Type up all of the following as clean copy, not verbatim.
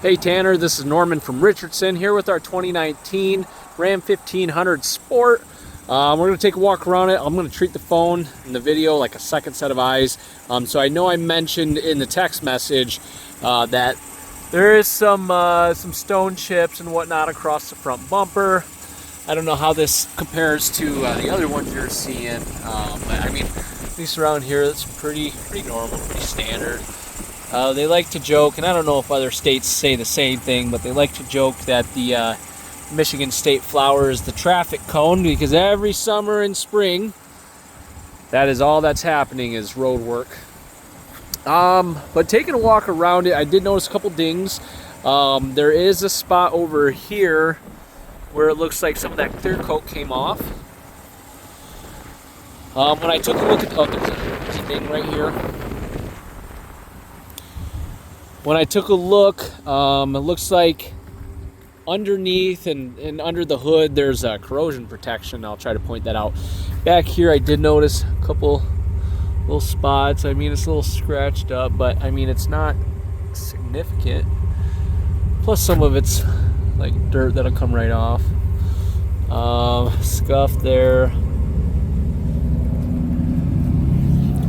Hey Tanner, this is Norman from Richardson here with our 2019 Ram 1500 Sport. We're going to take a walk around it. I'm going to treat the phone in the video like a second set of eyes. So I know I mentioned in the text message that there is some stone chips and whatnot across the front bumper. I don't know how this compares to the other ones you're seeing, but I mean, at least around here, it's pretty normal, pretty standard. They like to joke, and I don't know if other states say the same thing, but they like to joke that the Michigan State flower is the traffic cone, because every summer and spring, that is all that's happening is road work. But taking a walk around it, I did notice a couple dings. There is a spot over here where it looks like some of that clear coat came off. When I took a look at, there's a ding right here. When I took a look, it looks like underneath and under the hood there's a corrosion protection. I'll try to point that out. Back here I did notice a couple little spots. I mean, it's a little scratched up, but I mean, it's not significant. Plus some of it's like dirt that'll come right off. Scuff there.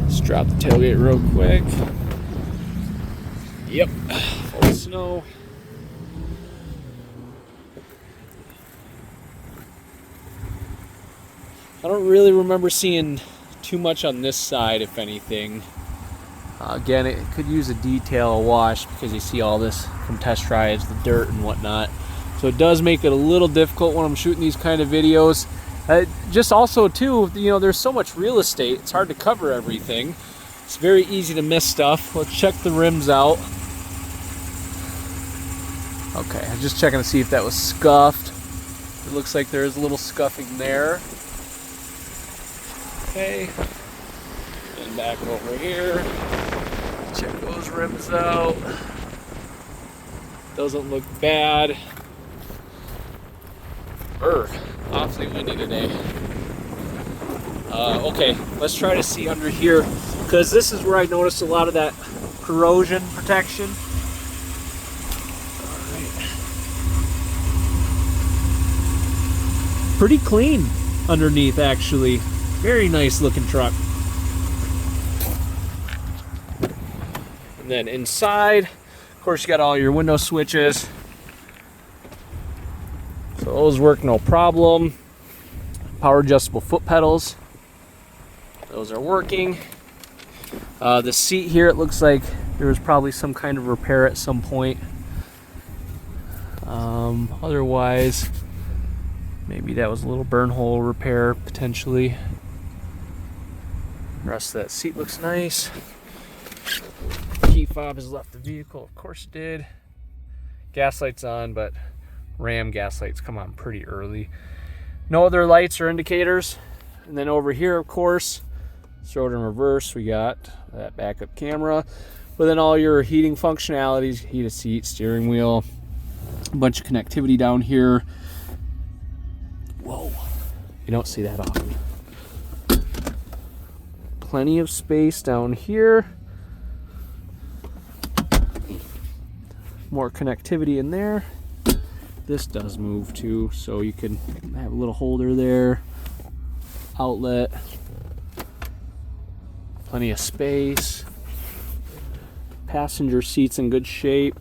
Let's drop the tailgate real quick. Yep, full of snow. I don't really remember seeing too much on this side, if anything. Again, it could use a detail wash because you see all this from test drives, the dirt and whatnot. So it does make it a little difficult when I'm shooting these kind of videos. Just also too, you know, there's so much real estate, it's hard to cover everything. It's very easy to miss stuff. Let's check the rims out. Okay, I'm just checking to see if that was scuffed. It looks like there is a little scuffing there. Okay, and back over here. Check those rims out. Doesn't look bad. Awfully windy today. Okay, let's try to see under here, because this is where I noticed a lot of that corrosion protection. Pretty clean underneath, actually. Very nice looking truck. And then inside, of course, you got all your window switches. So those work no problem. Power adjustable foot pedals. Those are working. The seat here, it looks like there was probably some kind of repair at some point. Otherwise, maybe that was a little burn hole repair, potentially. The rest of that seat looks nice. Key fob has left the vehicle, of course it did. Gas lights on, but Ram gas lights come on pretty early. No other lights or indicators. And then over here, of course, throw it in reverse, we got that backup camera. But then all your heating functionalities, heated seat, steering wheel, a bunch of connectivity down here. Whoa, you don't see that often. Plenty of space down here. More connectivity in there. This does move too, so you can have a little holder there. Outlet. Plenty of space. Passenger seats in good shape.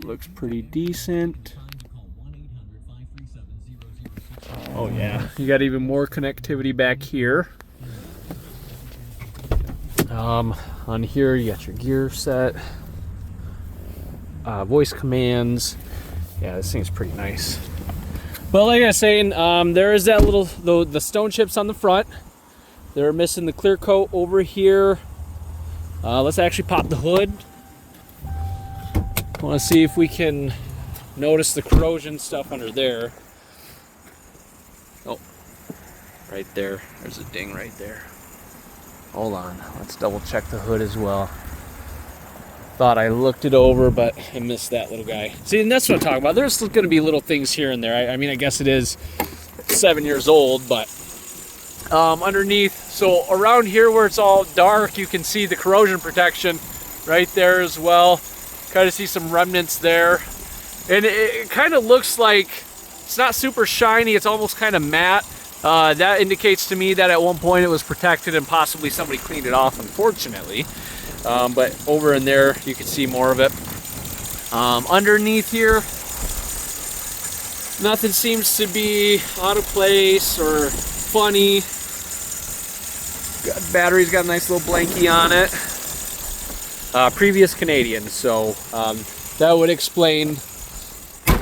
Looks pretty decent. Oh yeah, you got even more connectivity back here. On here you got your gear set, voice commands. Yeah, this thing's pretty nice. But like I was saying, there is that little the stone chips on the front. They're missing the clear coat over here. Let's actually pop the hood. I want to see if we can notice the corrosion stuff under there. Oh, right there. There's a ding right there. Hold on. Let's double check the hood as well. thought I looked it over, but I missed that little guy. See, and that's what I'm talking about. There's going to be little things here and there. I mean, I guess it is 7 years old, but underneath, so around here where it's all dark, you can see the corrosion protection right there as well. Kind of see some remnants there. And it kind of looks like it's not super shiny. It's almost kind of matte. That indicates to me that at one point it was protected and possibly somebody cleaned it off, unfortunately. But over in there, you can see more of it. Underneath here, nothing seems to be out of place or funny. Battery's got a nice little blankie on it. Previous Canadian, so that would explain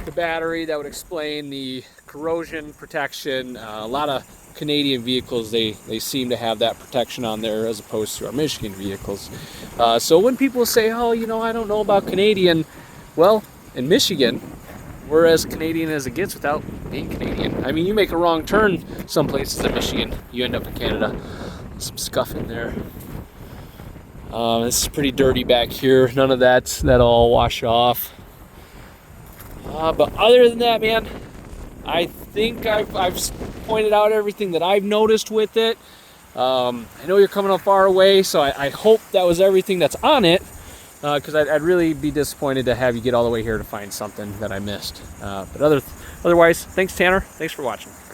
the battery, that would explain the corrosion protection. A lot of Canadian vehicles, they seem to have that protection on there as opposed to our Michigan vehicles. So when people say, oh, you know, I don't know about Canadian, well, in Michigan, we're as Canadian as it gets without being Canadian. I mean, you make a wrong turn some places in Michigan, you end up in Canada. Some scuff in there. This is pretty dirty back here. None of that'll all wash off. But other than that, man, I think I've pointed out everything that I've noticed with it. I know you're coming up far away, so I hope that was everything that's on it, because I'd really be disappointed to have you get all the way here to find something that I missed. But otherwise, thanks, Tanner. Thanks for watching.